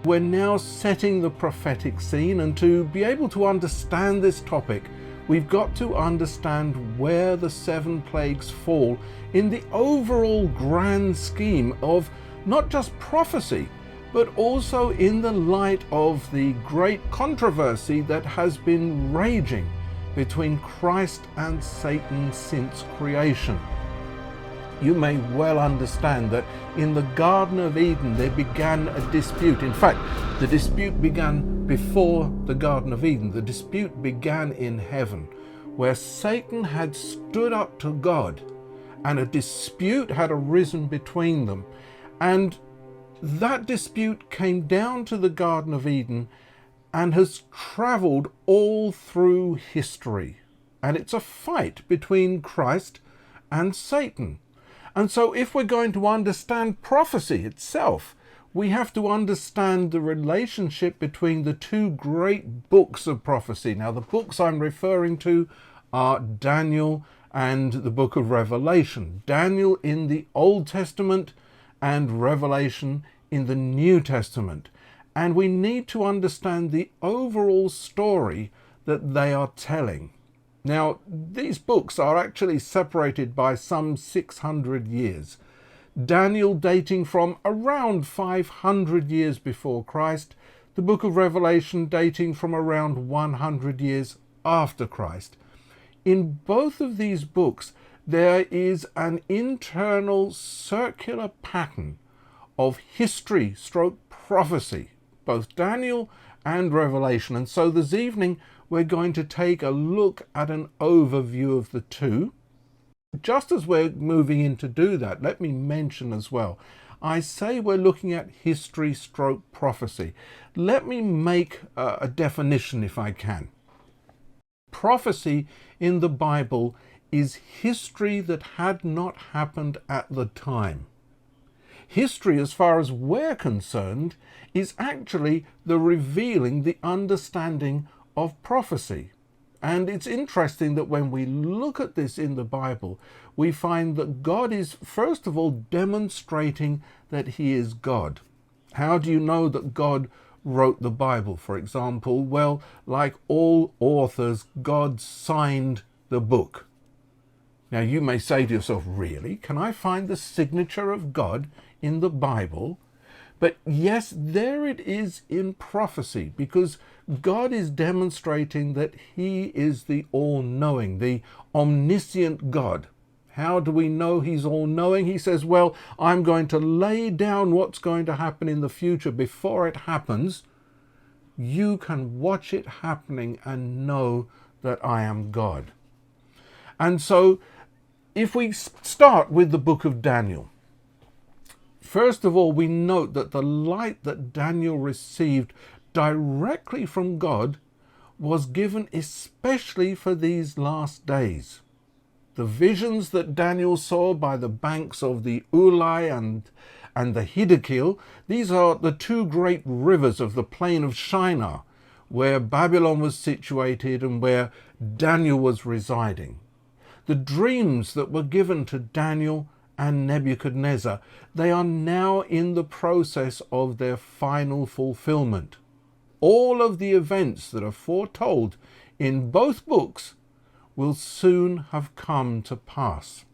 We're now setting the prophetic scene, and to be able to understand this topic, we've got to understand where the 7 plagues fall in the overall grand scheme of not just prophecy, but also in the light of the great controversy that has been raging between Christ and Satan since creation. You may well understand that in the Garden of Eden there began a dispute. In fact, the dispute began before the Garden of Eden. The dispute began in heaven, where Satan had stood up to God and a dispute had arisen between them. And that dispute came down to the Garden of Eden and has traveled all through history. And it's a fight between Christ and Satan. And so if we're going to understand prophecy itself, we have to understand the relationship between the 2 great books of prophecy. Now, the books I'm referring to are Daniel and the book of Revelation. Daniel in the Old Testament and Revelation in the New Testament. And we need to understand the overall story that they are telling. Now, these books are actually separated by some 600 years. Daniel dating from around 500 years before Christ, the book of Revelation dating from around 100 years after Christ. In both of these books, there is an internal circular pattern of history stroke prophecy, both Daniel and Revelation. And so this evening, we're going to take a look at an overview of the 2. Just as we're moving in to do that, let me mention as well, I say we're looking at history stroke prophecy. Let me make a definition if I can. Prophecy in the Bible is history that had not happened at the time. History, as far as we're concerned, is actually the revealing, the understanding of prophecy. And it's interesting that when we look at this in the Bible, we find that God is, first of all, demonstrating that he is God. How do you know that God wrote the Bible, for example? Well, like all authors, God signed the book. Now, you may say to yourself, really? Can I find the signature of God in the Bible? But yes, there it is in prophecy, because God is demonstrating that he is the all-knowing, the omniscient God. How do we know he's all-knowing? He says, well, I'm going to lay down what's going to happen in the future before it happens. You can watch it happening and know that I am God. And so if we start with the book of Daniel, first of all, we note that the light that Daniel received directly from God was given especially for these last days. The visions that Daniel saw by the banks of the Ulai and the Hiddekel, these are the 2 great rivers of the plain of Shinar, where Babylon was situated and where Daniel was residing. The dreams that were given to Daniel and Nebuchadnezzar, they are now in the process of their final fulfillment. All of the events that are foretold in both books will soon have come to pass.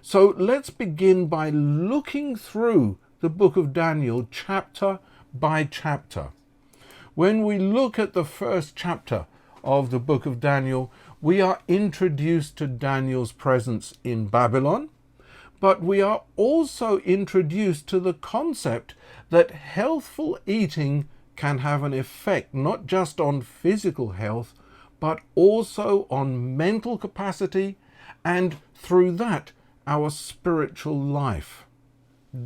So let's begin by looking through the book of Daniel chapter by chapter. When we look at the first chapter of the book of Daniel, we are introduced to Daniel's presence in Babylon, but we are also introduced to the concept that healthful eating can have an effect not just on physical health, but also on mental capacity, and through that, our spiritual life.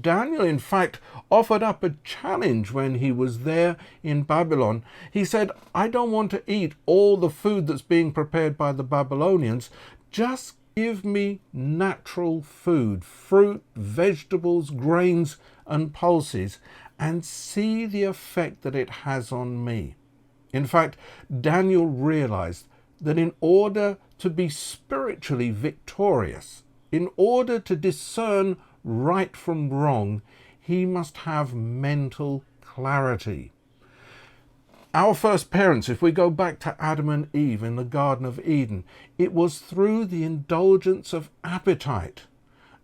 Daniel, in fact, offered up a challenge when he was there in Babylon. He said, I don't want to eat all the food that's being prepared by the Babylonians. Just give me natural food, fruit, vegetables, grains, and pulses, and see the effect that it has on me. In fact, Daniel realized that in order to be spiritually victorious, in order to discern right from wrong, he must have mental clarity. Our first parents, if we go back to Adam and Eve in the Garden of Eden, it was through the indulgence of appetite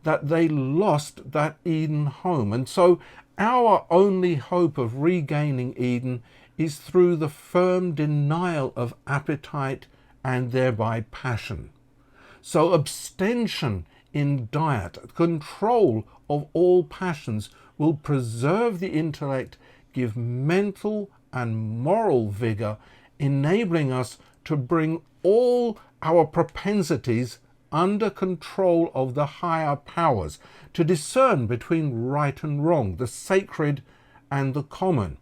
that they lost that Eden home. And so our only hope of regaining Eden is through the firm denial of appetite and thereby passion. So abstention in diet, control of all passions, will preserve the intellect, give mental and moral vigor, enabling us to bring all our propensities under control of the higher powers, to discern between right and wrong, the sacred and the common.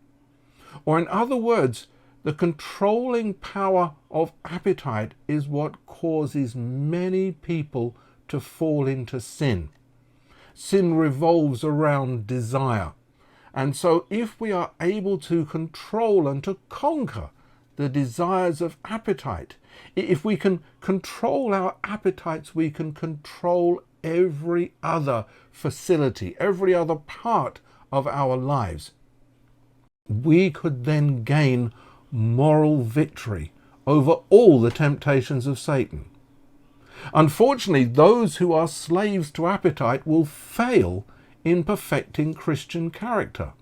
Or in other words, the controlling power of appetite is what causes many people to fall into sin. Sin revolves around desire. And so if we are able to control and to conquer the desires of appetite, if we can control our appetites, we can control every other facility, every other part of our lives. We could then gain moral victory over all the temptations of Satan. Unfortunately, those who are slaves to appetite will fail in perfecting Christian character.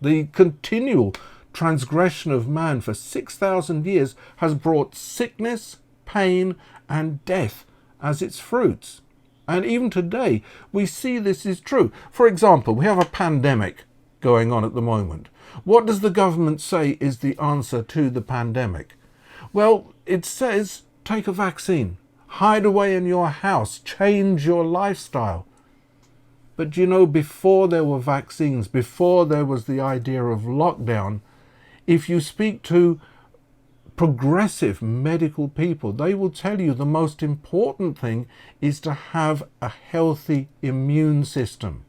The continual transgression of man for 6,000 years has brought sickness, pain, and death as its fruits. And even today, we see this is true. For example, we have a pandemic going on at the moment. What does the government say is the answer to the pandemic? Well, it says, take a vaccine, hide away in your house, change your lifestyle. But you know, before there were vaccines, before there was the idea of lockdown, if you speak to progressive medical people, they will tell you the most important thing is to have a healthy immune system.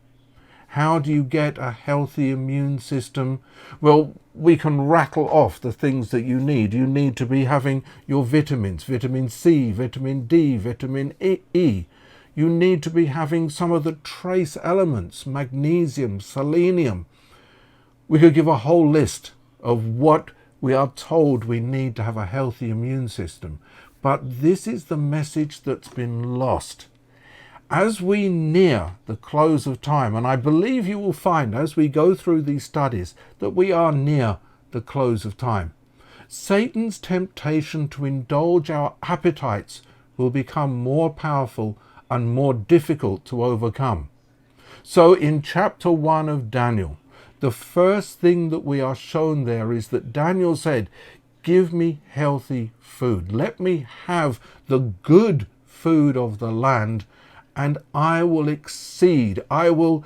How do you get a healthy immune system? Well, we can rattle off the things that you need. You need to be having your vitamins, vitamin C, vitamin D, vitamin E. You need to be having some of the trace elements, magnesium, selenium. We could give a whole list of what we are told we need to have a healthy immune system. But this is the message that's been lost. As we near the close of time, and I believe you will find as we go through these studies that we are near the close of time, Satan's temptation to indulge our appetites will become more powerful and more difficult to overcome. So in chapter 1 of Daniel, the first thing that we are shown there is that Daniel said, give me healthy food. Let me have the good food of the land, and I will exceed. I will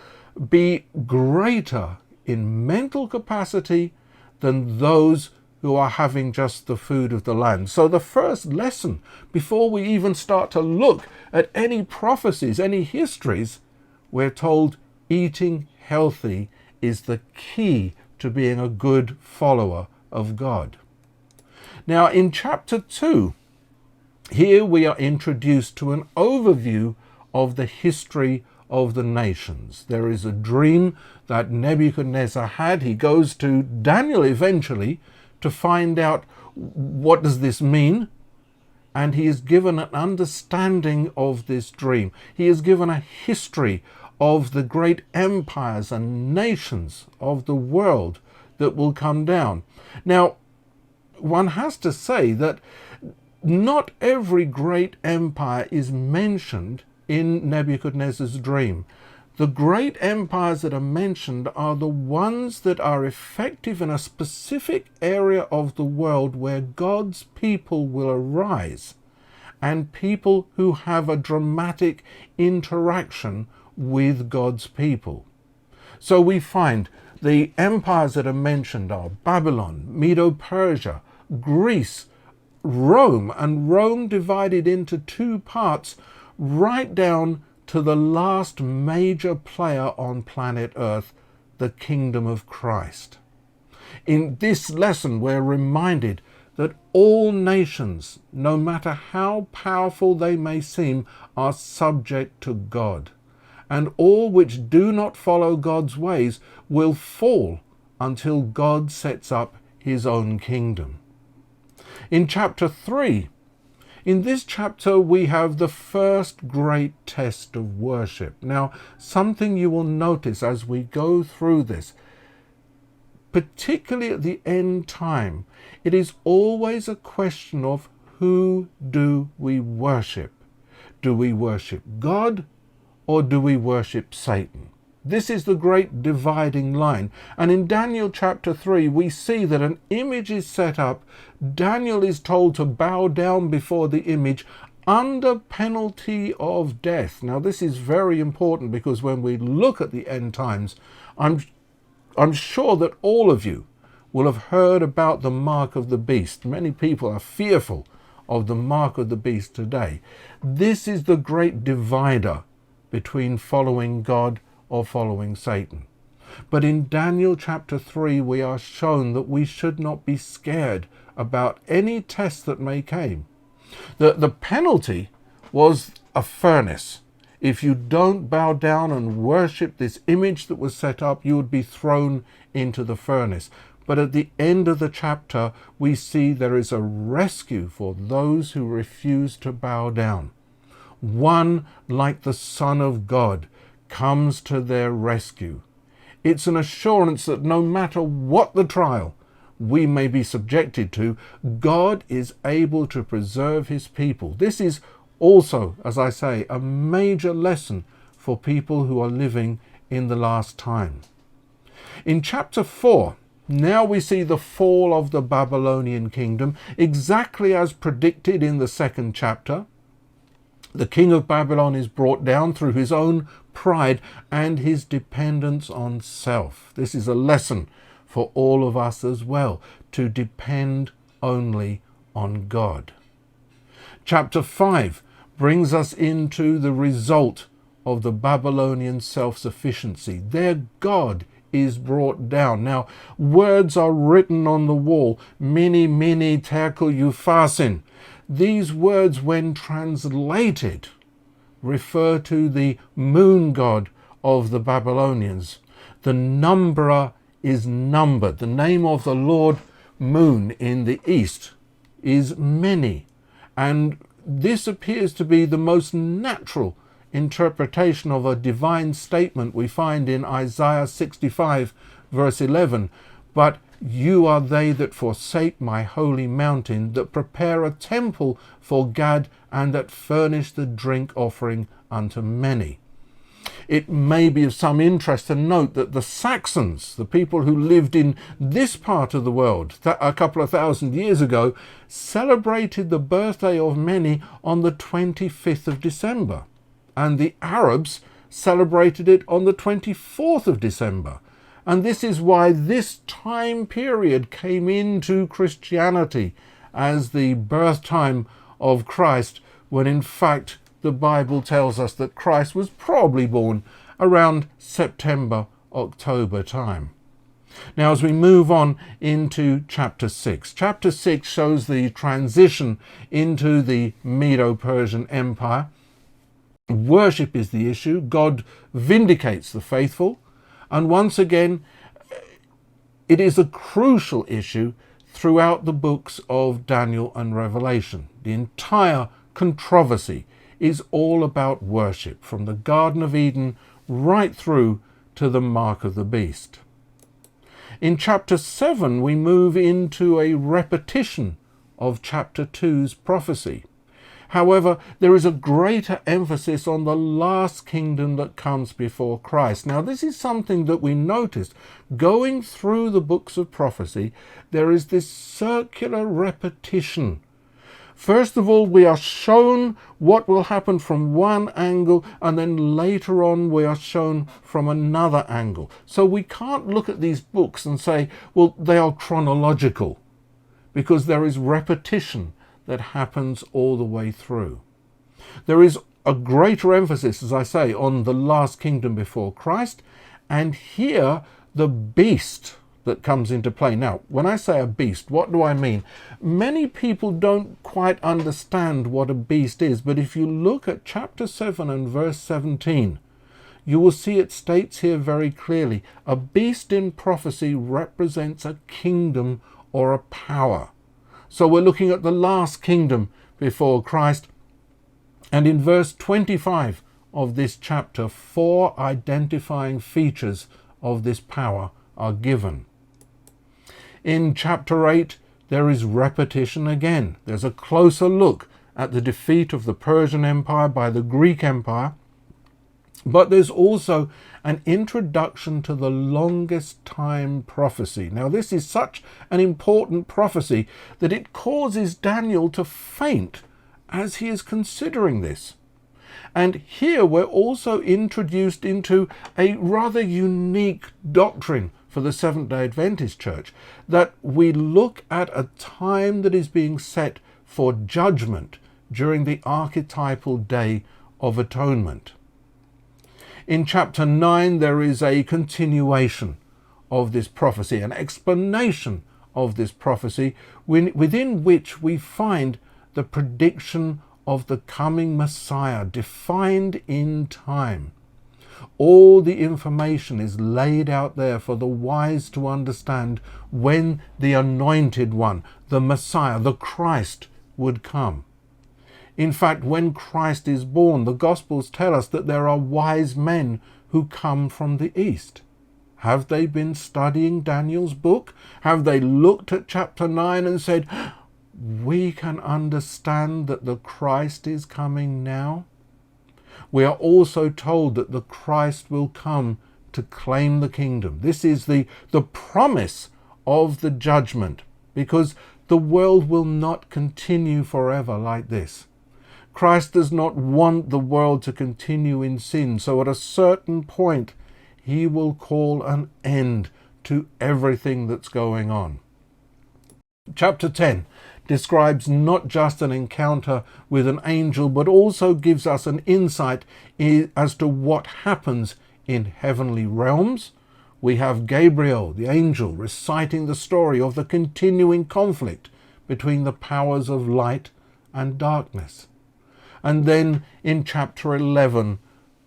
be greater in mental capacity than those who are having just the food of the land. So the first lesson, before we even start to look at any prophecies, any histories, we're told eating healthy is the key to being a good follower of God. Now in chapter 2, here we are introduced to an overview of the history of the nations. There is a dream that Nebuchadnezzar had. He goes to Daniel eventually to find out what does this mean, and he is given an understanding of this dream. He is given a history of the great empires and nations of the world that will come down. Now, one has to say that not every great empire is mentioned in Nebuchadnezzar's dream. The great empires that are mentioned are the ones that are effective in a specific area of the world where God's people will arise, and people who have a dramatic interaction with God's people. So we find the empires that are mentioned are Babylon, Medo-Persia, Greece, Rome, and Rome divided into two parts right down to the last major player on planet Earth, the kingdom of Christ. In this lesson, we're reminded that all nations, no matter how powerful they may seem, are subject to God, and all which do not follow God's ways will fall until God sets up his own kingdom. In chapter 3, in this chapter we have the first great test of worship. Now, something you will notice as we go through this, particularly at the end time, it is always a question of who do we worship? Do we worship God or do we worship Satan? This is the great dividing line. And in Daniel chapter 3, we see that an image is set up. Daniel is told to bow down before the image under penalty of death. Now, this is very important because when we look at the end times, I'm sure that all of you will have heard about the mark of the beast. Many people are fearful of the mark of the beast today. This is the great divider between following God or following Satan. But in Daniel chapter 3, we are shown that we should not be scared about any test that may come. The penalty was a furnace. If you don't bow down and worship this image that was set up, you would be thrown into the furnace. But at the end of the chapter, we see there is a rescue for those who refuse to bow down. One like the Son of God comes to their rescue. It's an assurance that no matter what the trial we may be subjected to, God is able to preserve his people. This is also, as I say, a major lesson for people who are living in the last time. In chapter 4, now we see the fall of the Babylonian kingdom, exactly as predicted in the second chapter. The king of Babylon is brought down through his own pride and his dependence on self. This is a lesson for all of us as well, to depend only on God. Chapter 5 brings us into the result of the Babylonian self-sufficiency. Their God is brought down. Now, words are written on the wall, mene, mene, tekel upharsin. These words, when translated, refer to the moon god of the Babylonians. The numberer is numbered. The name of the Lord Moon in the east is many. And this appears to be the most natural interpretation of a divine statement we find in Isaiah 65 verse 11. But you are they that forsake my holy mountain, that prepare a temple for Gad, and that furnish the drink offering unto many. It may be of some interest to note that the Saxons, the people who lived in this part of the world a couple of thousand years ago, celebrated the birthday of many on the 25th of December. And the Arabs celebrated it on the 24th of December. And this is why this time period came into Christianity as the birth time of Christ, when in fact the Bible tells us that Christ was probably born around September, October time. Now, as we move on into chapter 6, chapter 6 shows the transition into the Medo-Persian Empire. Worship is the issue. God vindicates the faithful. And once again, it is a crucial issue throughout the books of Daniel and Revelation. The entire controversy is all about worship, from the Garden of Eden right through to the mark of the beast. In chapter 7, we move into a repetition of chapter 2's prophecy. However, there is a greater emphasis on the last kingdom that comes before Christ. Now, this is something that we noticed. Going through the books of prophecy, there is this circular repetition. First of all, we are shown what will happen from one angle, and then later on we are shown from another angle. So we can't look at these books and say, well, they are chronological, because there is repetition that happens all the way through. There is a greater emphasis, as I say, on the last kingdom before Christ, and here the beast that comes into play. Now, when I say a beast, what do I mean? Many people don't quite understand what a beast is, but if you look at chapter 7 and verse 17, you will see it states here very clearly, a beast in prophecy represents a kingdom or a power. So we're looking at the last kingdom before Christ. And in verse 25 of this chapter, 4 identifying features of this power are given. In chapter 8, there is repetition again. There's a closer look at the defeat of the Persian Empire by the Greek Empire. But there's also an introduction to the longest time prophecy. Now, this is such an important prophecy that it causes Daniel to faint as he is considering this. And here we're also introduced into a rather unique doctrine for the Seventh-day Adventist Church, that we look at a time that is being set for judgment during the archetypal Day of Atonement. In chapter 9, there is a continuation of this prophecy, an explanation of this prophecy, within which we find the prediction of the coming Messiah defined in time. All the information is laid out there for the wise to understand when the Anointed One, the Messiah, the Christ, would come. In fact, when Christ is born, the Gospels tell us that there are wise men who come from the east. Have they been studying Daniel's book? Have they looked at chapter 9 and said, we can understand that the Christ is coming now? We are also told that the Christ will come to claim the kingdom. This is the promise of the judgment, because the world will not continue forever like this. Christ does not want the world to continue in sin, so at a certain point he will call an end to everything that's going on. Chapter 10 describes not just an encounter with an angel, but also gives us an insight as to what happens in heavenly realms. We have Gabriel, the angel, reciting the story of the continuing conflict between the powers of light and darkness. And then in chapter 11,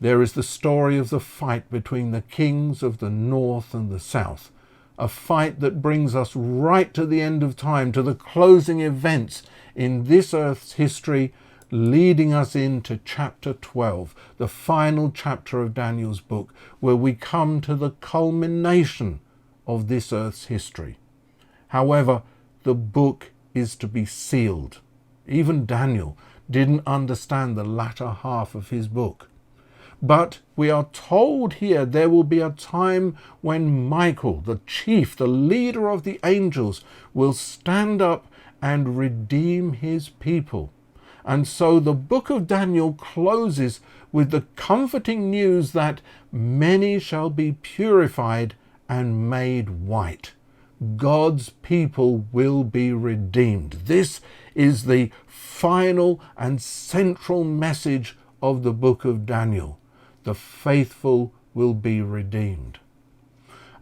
there is the story of the fight between the kings of the north and the south, a fight that brings us right to the end of time, to the closing events in this earth's history, leading us into chapter 12, the final chapter of Daniel's book, where we come to the culmination of this earth's history. However, the book is to be sealed. Even Daniel didn't understand the latter half of his book. But we are told here there will be a time when Michael, the chief, the leader of the angels, will stand up and redeem his people. And so the book of Daniel closes with the comforting news that many shall be purified and made white. God's people will be redeemed. This is the final and central message of the book of Daniel. The faithful will be redeemed.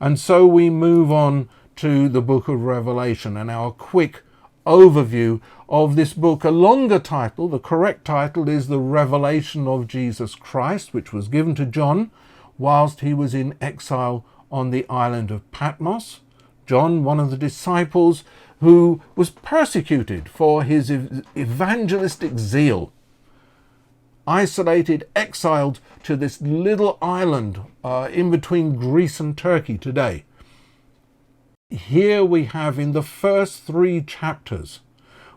And so we move on to the book of Revelation and our quick overview of this book. A longer title, the correct title, is The Revelation of Jesus Christ, which was given to John whilst he was in exile on the island of Patmos. John, one of the disciples who was persecuted for his evangelistic zeal, isolated, exiled to this little island in between Greece and Turkey today. Here we have, in the first 3 chapters,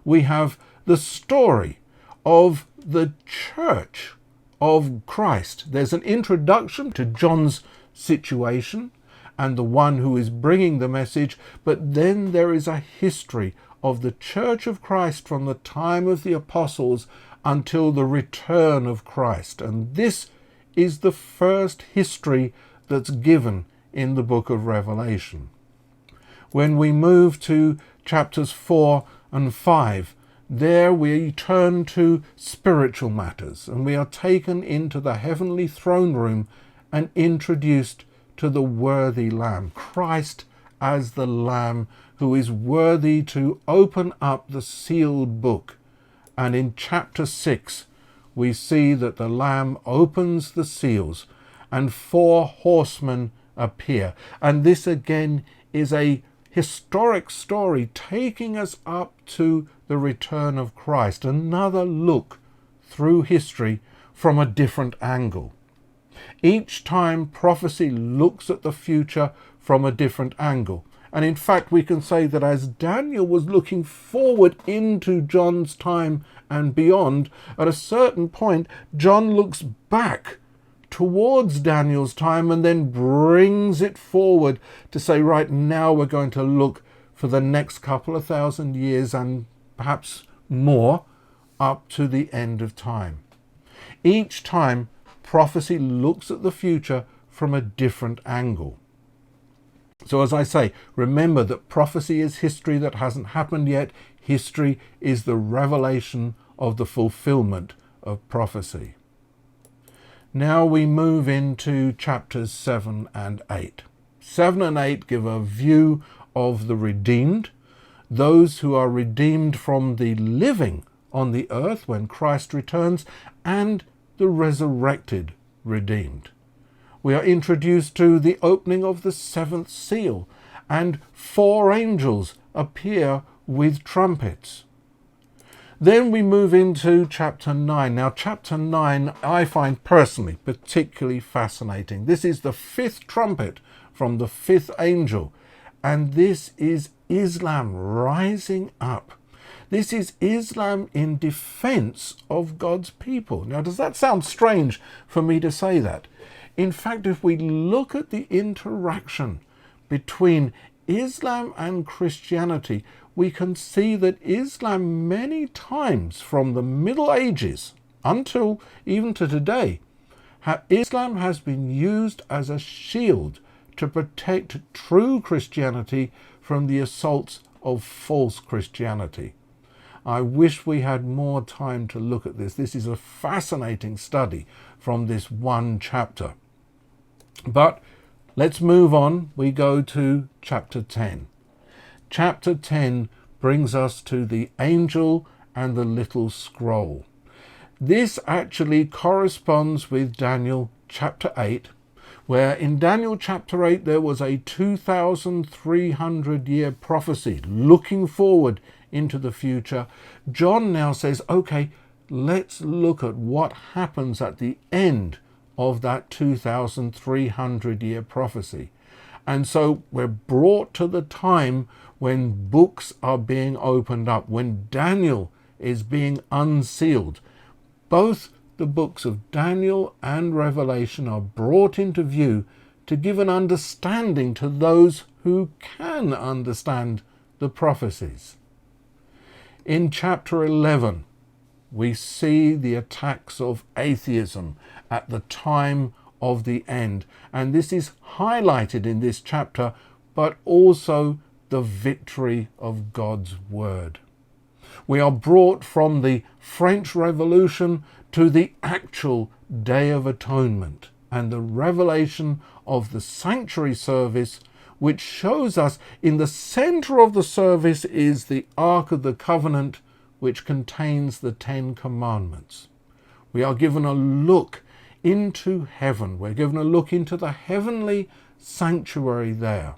we have the story of the church of Christ. There's an introduction to John's situation and the one who is bringing the message, but then there is a history of the church of Christ from the time of the apostles until the return of Christ. And this is the first history that's given in the book of Revelation. When we move to chapters 4 and 5, there we turn to spiritual matters, and we are taken into the heavenly throne room and introduced to the worthy Lamb, Christ as the Lamb who is worthy to open up the sealed book. And in chapter 6, we see that the Lamb opens the seals and 4 horsemen appear. And this again is a historic story taking us up to the return of Christ. Another look through history from a different angle. Each time prophecy looks at the future from a different angle. And in fact, we can say that as Daniel was looking forward into John's time and beyond, at a certain point, John looks back towards Daniel's time and then brings it forward to say, right now we're going to look for the next couple of thousand years and perhaps more up to the end of time. Each time, prophecy looks at the future from a different angle. So as I say, remember that prophecy is history that hasn't happened yet. History is the revelation of the fulfillment of prophecy. Now we move into chapters 7 and 8. 7 and 8 give a view of the redeemed, those who are redeemed from the living on the earth when Christ returns, and the resurrected redeemed. We are introduced to the opening of the seventh seal, and 4 angels appear with trumpets. Then we move into chapter 9. Now, chapter 9 I find personally particularly fascinating. This is the 5th trumpet from the 5th angel, and this is Islam rising up. This is Islam in defense of God's people. Now, does that sound strange for me to say that? In fact, if we look at the interaction between Islam and Christianity, we can see that Islam many times from the Middle Ages until even to today, Islam has been used as a shield to protect true Christianity from the assaults of false Christianity. I wish we had more time to look at this. This is a fascinating study from this one chapter. But let's move on. We go to chapter 10. Chapter 10 brings us to the angel and the little scroll. This actually corresponds with Daniel chapter 8, where in Daniel chapter 8 there was a 2,300-year prophecy looking forward into the future. John now says, okay, let's look at what happens at the end of that 2,300-year prophecy. And so we're brought to the time when books are being opened up, when Daniel is being unsealed. Both the books of Daniel and Revelation are brought into view to give an understanding to those who can understand the prophecies. In chapter 11, we see the attacks of atheism at the time of the end. And this is highlighted in this chapter, but also the victory of God's word. We are brought from the French Revolution to the actual Day of Atonement and the revelation of the sanctuary service, which shows us in the center of the service is the Ark of the Covenant, which contains the 10 Commandments. We are given a look into heaven. We're given a look into the heavenly sanctuary there.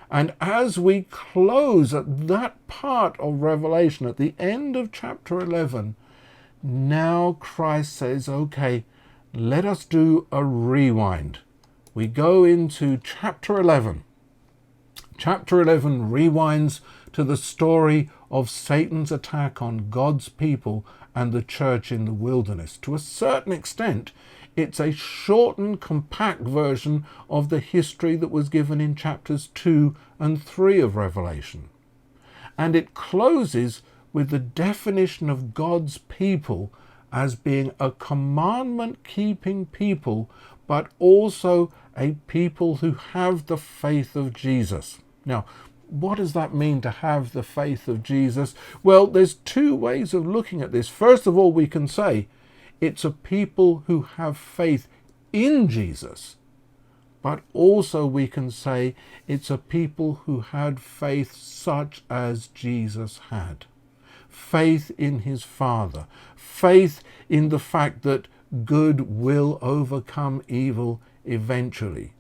And as we close at that part of Revelation, at the end of chapter 11, now Christ says, okay, let us do a rewind. We go into chapter 11. Chapter 11 rewinds to the story of Satan's attack on God's people and the church in the wilderness. To a certain extent, it's a shortened, compact version of the history that was given in chapters 2 and 3 of Revelation. And it closes with the definition of God's people as being a commandment-keeping people, but also a people who have the faith of Jesus. Now, what does that mean to have the faith of Jesus? Well, there's 2 ways of looking at this. First of all, we can say it's a people who have faith in Jesus, but also we can say it's a people who had faith such as Jesus had. Faith in his Father, faith in the fact that good will overcome evil eventually.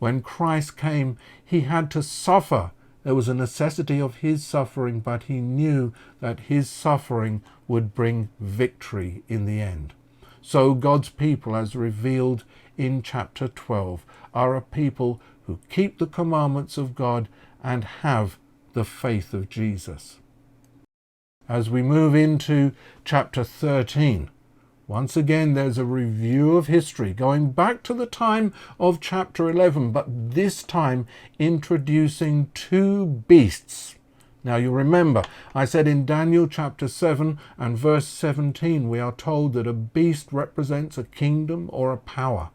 When Christ came, he had to suffer There was a necessity of his suffering, but he knew that his suffering would bring victory in the end. So God's people, as revealed in chapter 12, are a people who keep the commandments of God and have the faith of Jesus. As we move into chapter 13, once again there's a review of history going back to the time of chapter 11, but this time introducing two beasts. Now you remember, I said in Daniel chapter 7 and verse 17, we are told that a beast represents a kingdom or a power.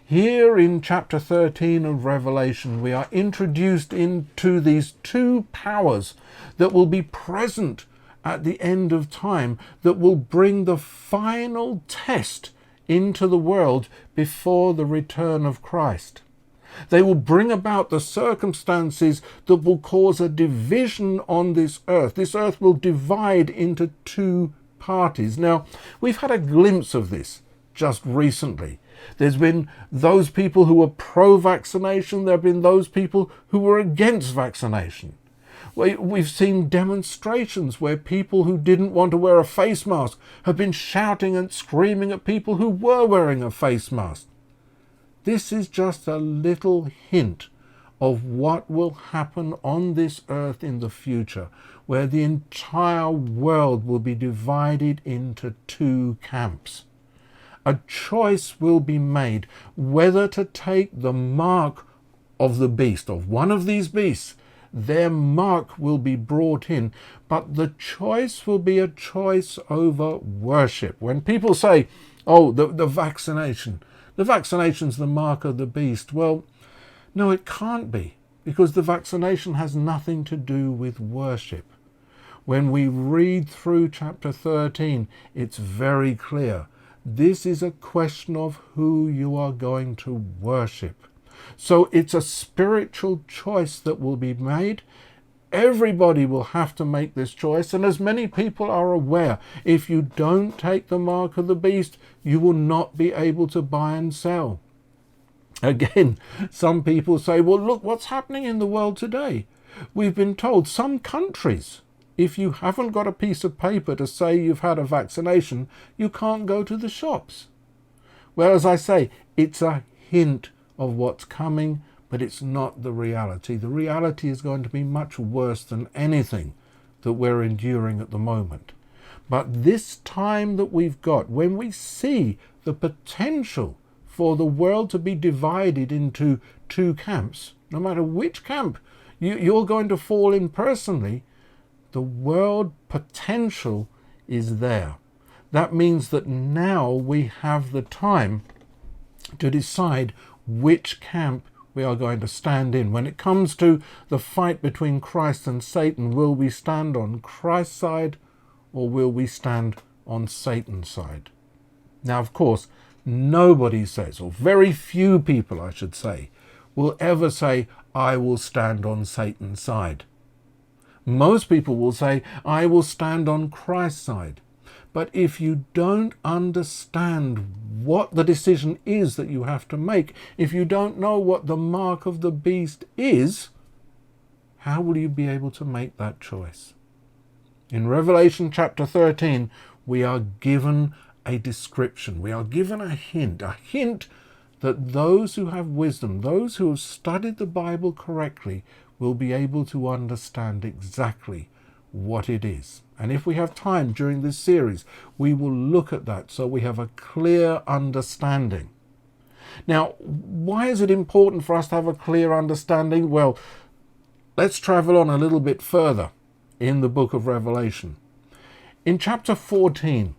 Here in chapter 13 of Revelation, we are introduced into these two powers that will be present at the end of time, that will bring the final test into the world before the return of Christ. They will bring about the circumstances that will cause a division on this earth. This earth will divide into two parties. Now, we've had a glimpse of this just recently. There's been those people who were pro-vaccination. There have been those people who were against vaccination. We've seen demonstrations where people who didn't want to wear a face mask have been shouting and screaming at people who were wearing a face mask. This is just a little hint of what will happen on this earth in the future, where the entire world will be divided into two camps. A choice will be made whether to take the mark of the beast, of one of these beasts. Their mark will be brought in, but the choice will be a choice over worship. When people say, oh, the vaccination's the mark of the beast. Well, no, it can't be, because the vaccination has nothing to do with worship. When we read through chapter 13, it's very clear. This is a question of who you are going to worship. So it's a spiritual choice that will be made. Everybody will have to make this choice, and as many people are aware, if you don't take the mark of the beast, you will not be able to buy and sell. Again, some people say, well, look what's happening in the world today. We've been told some countries, if you haven't got a piece of paper to say you've had a vaccination, you can't go to the shops. Well, as I say, it's a hint of what's coming, but it's not the reality. The reality is going to be much worse than anything that we're enduring at the moment. But this time that we've got, when we see the potential for the world to be divided into two camps, no matter which camp you're going to fall in personally, the world potential is there. That means that now we have the time to decide which camp we are going to stand in. When it comes to the fight between Christ and Satan, will we stand on Christ's side or will we stand on Satan's side? Now, of course, nobody says, or very few people, I should say, will ever say, I will stand on Satan's side. Most people will say, I will stand on Christ's side. But if you don't understand what the decision is that you have to make, if you don't know what the mark of the beast is, how will you be able to make that choice? In Revelation chapter 13, we are given a description. We are given a hint that those who have wisdom, those who have studied the Bible correctly, will be able to understand exactly what it is. And if we have time during this series, we will look at that so we have a clear understanding. Now, why is it important for us to have a clear understanding? Well, let's travel on a little bit further in the book of Revelation. In chapter 14,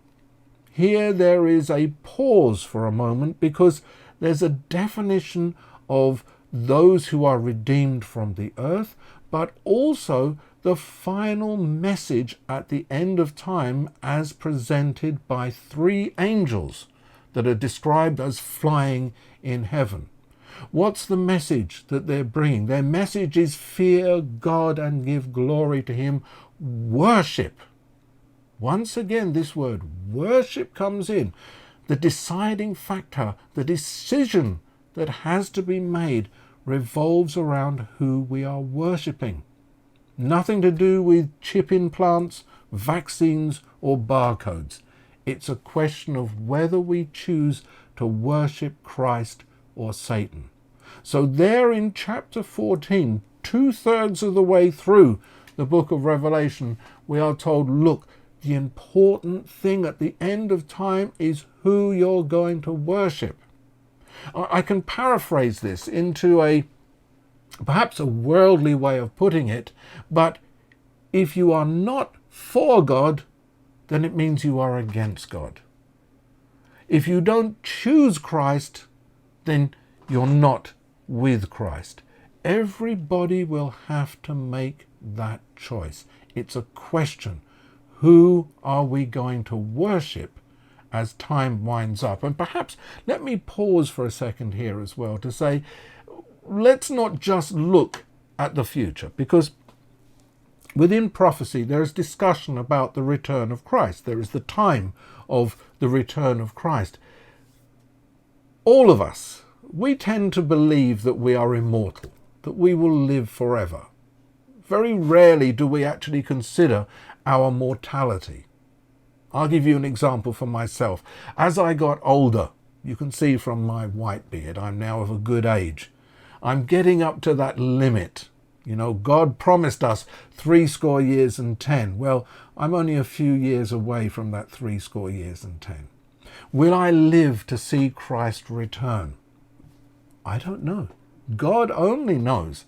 here there is a pause for a moment because there's a definition of those who are redeemed from the earth, but also the final message at the end of time as presented by three angels that are described as flying in heaven. What's the message that they're bringing? Their message is fear God and give glory to Him. Worship. Once again, this word worship comes in. The deciding factor, the decision that has to be made revolves around who we are worshipping. Nothing to do with chip implants, vaccines, or barcodes. It's a question of whether we choose to worship Christ or Satan. So there in chapter 14, 2/3 of the way through the book of Revelation, we are told, look, the important thing at the end of time is who you're going to worship. I can paraphrase this into perhaps a worldly way of putting it, but if you are not for God, then it means you are against God. If you don't choose Christ, then you're not with Christ. Everybody will have to make that choice. It's a question. Who are we going to worship as time winds up? And perhaps let me pause for a second here as well to say, let's not just look at the future, because within prophecy there is discussion about the return of Christ. There is the time of the return of Christ. All of us, we tend to believe that we are immortal, that we will live forever. Very rarely do we actually consider our mortality. I'll give you an example for myself. As I got older, you can see from my white beard, I'm now of a good age. I'm getting up to that limit. You know, God promised us 70 years and 10. Well, I'm only a few years away from that 70 years and 10. Will I live to see Christ return? I don't know. God only knows.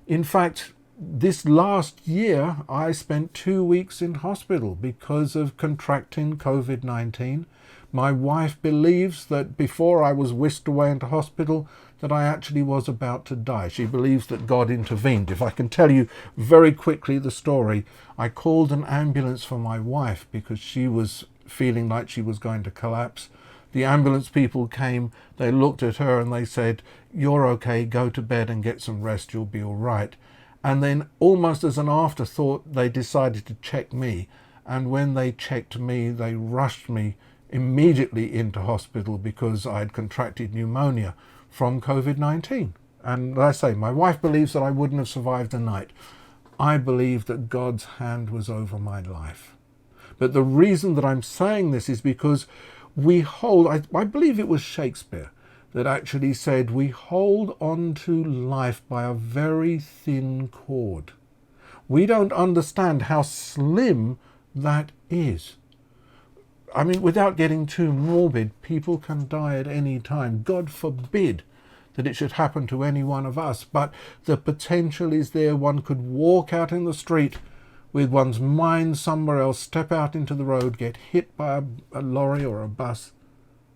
In fact, this last year, I spent 2 weeks in hospital because of contracting COVID-19. My wife believes that before I was whisked away into hospital, that I actually was about to die. She believes that God intervened. If I can tell you very quickly the story, I called an ambulance for my wife because she was feeling like she was going to collapse. The ambulance people came, they looked at her and they said, "You're okay, go to bed and get some rest, you'll be all right." And then almost as an afterthought, they decided to check me. And when they checked me, they rushed me immediately into hospital because I had contracted pneumonia from COVID-19. And as I say, my wife believes that I wouldn't have survived the night. I believe that God's hand was over my life. But the reason that I'm saying this is because we hold, I believe it was Shakespeare that actually said, we hold on to life by a very thin cord. We don't understand how slim that is. I mean, without getting too morbid, people can die at any time. God forbid that it should happen to any one of us, but the potential is there. One could walk out in the street with one's mind somewhere else, step out into the road, get hit by a lorry or a bus,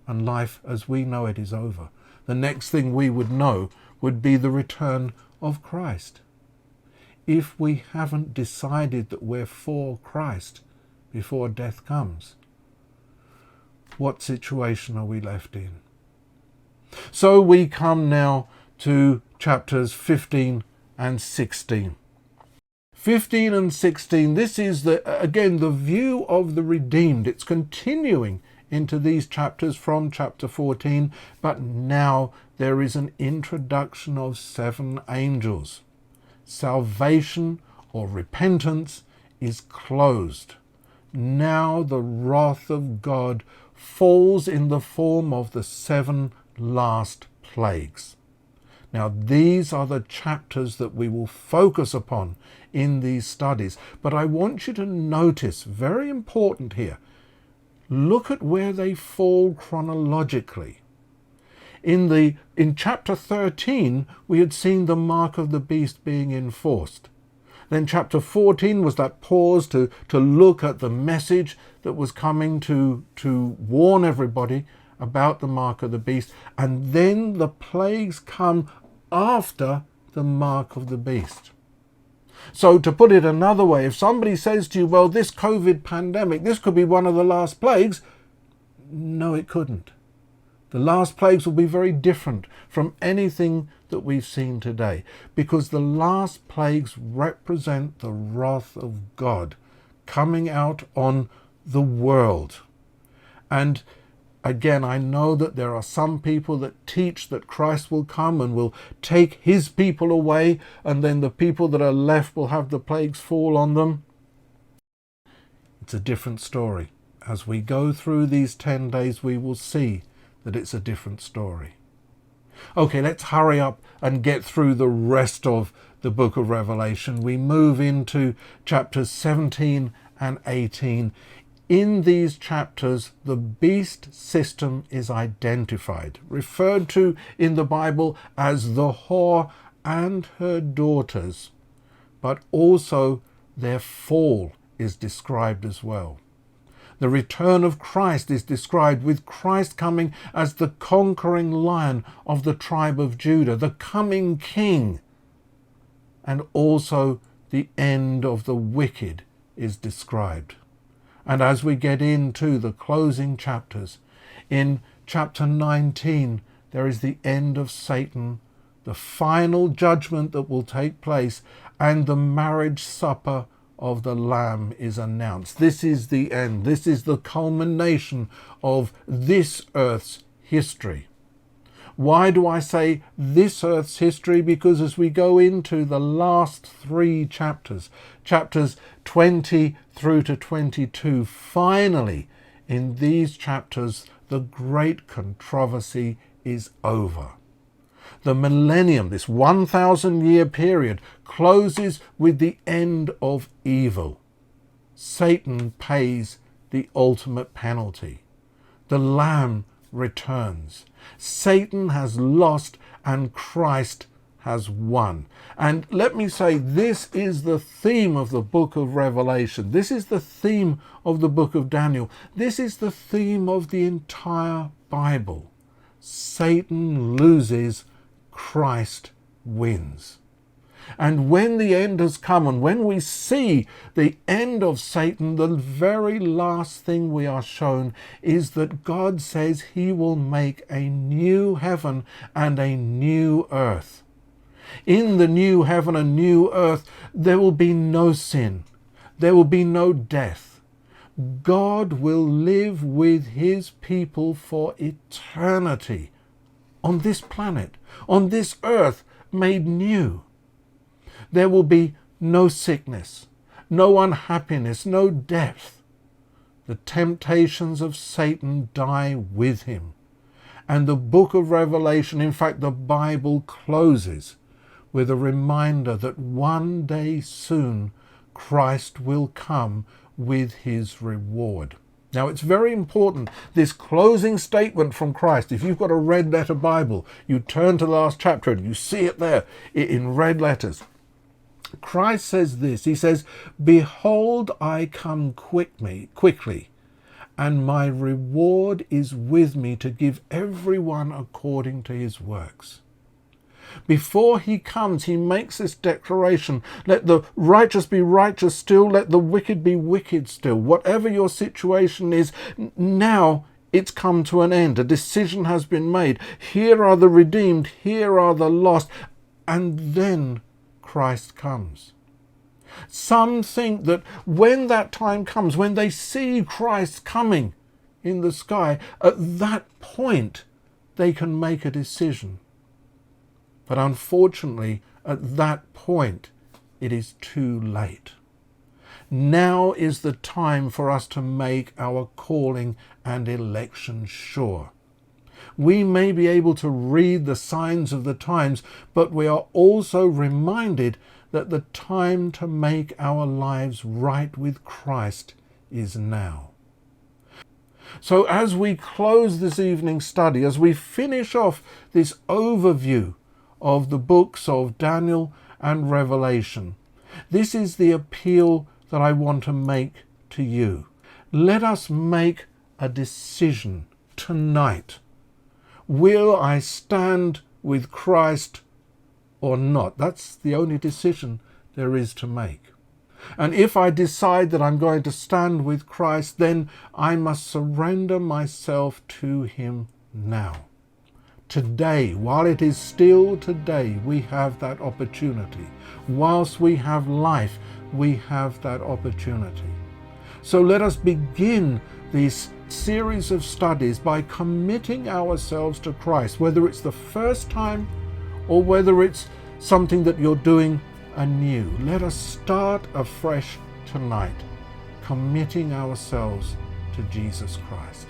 and life as we know it is over. The next thing we would know would be the return of Christ. If we haven't decided that we're for Christ before death comes, what situation are we left in? So we come now to chapters 15 and 16. 15 and 16, this is again the view of the redeemed. It's continuing into these chapters from chapter 14, but now there is an introduction of 7 angels. Salvation or repentance is closed. Now the wrath of God falls in the form of the 7 last plagues. Now these are the chapters that we will focus upon in these studies. But I want you to notice, very important here, look at where they fall chronologically. In chapter 13, we had seen the mark of the beast being enforced. Then chapter 14 was that pause to look at the message that was coming to warn everybody about the mark of the beast. And then the plagues come after the mark of the beast. So to put it another way, if somebody says to you, well, this COVID pandemic, this could be one of the last plagues. No, it couldn't. The last plagues will be very different from anything that we've seen today, because the last plagues represent the wrath of God coming out on the world. And Again, I know that there are some people that teach that Christ will come and will take his people away, and then the people that are left will have the plagues fall on them. It's a different story. As we go through these 10 days, we will see that it's a different story. Okay, let's hurry up and get through the rest of the book of Revelation. We move into chapters 17 and 18. In these chapters, the beast system is identified, referred to in the Bible as the whore and her daughters, but also their fall is described as well. The return of Christ is described with Christ coming as the conquering lion of the tribe of Judah, the coming king. And also the end of the wicked is described. And as we get into the closing chapters, in chapter 19, there is the end of Satan, the final judgment that will take place, and the marriage supper of the Lamb is announced. This is the end. This is the culmination of this earth's history. Why do I say this earth's history? Because as we go into the last 3 chapters, chapters 20 through to 22, finally, in these chapters, the great controversy is over. The millennium, this 1,000-year period, closes with the end of evil. Satan pays the ultimate penalty. The Lamb returns. Satan has lost and Christ has won. And let me say, this is the theme of the book of Revelation. This is the theme of the book of Daniel. This is the theme of the entire Bible. Satan loses, Christ wins. And when the end has come, and when we see the end of Satan, the very last thing we are shown is that God says he will make a new heaven and a new earth. In the new heaven and new earth, there will be no sin. There will be no death. God will live with his people for eternity on this planet, on this earth made new. There will be no sickness, no unhappiness, no death. The temptations of Satan die with him. And the book of Revelation, in fact, the Bible closes with a reminder that one day soon Christ will come with his reward. Now, it's very important, this closing statement from Christ. If you've got a red letter Bible, you turn to the last chapter and you see it there in red letters. Christ says this, he says, "Behold, I come quickly, and my reward is with me to give everyone according to his works." Before he comes, he makes this declaration: let the righteous be righteous still, let the wicked be wicked still. Whatever your situation is, now it's come to an end. A decision has been made. Here are the redeemed, here are the lost. And then Christ comes. Some think that when that time comes, when they see Christ coming in the sky, at that point they can make a decision. But unfortunately, at that point, it is too late. Now is the time for us to make our calling and election sure. We may be able to read the signs of the times, but we are also reminded that the time to make our lives right with Christ is now. So as we close this evening's study, as we finish off this overview of the books of Daniel and Revelation, this is the appeal that I want to make to you. Let us make a decision tonight. Will I stand with Christ or not? That's the only decision there is to make. And if I decide that I'm going to stand with Christ, then I must surrender myself to him now. Today, while it is still today, we have that opportunity. Whilst we have life, we have that opportunity. So let us begin this series of studies by committing ourselves to Christ, whether it's the first time or whether it's something that you're doing anew. Let us start afresh tonight, committing ourselves to Jesus Christ.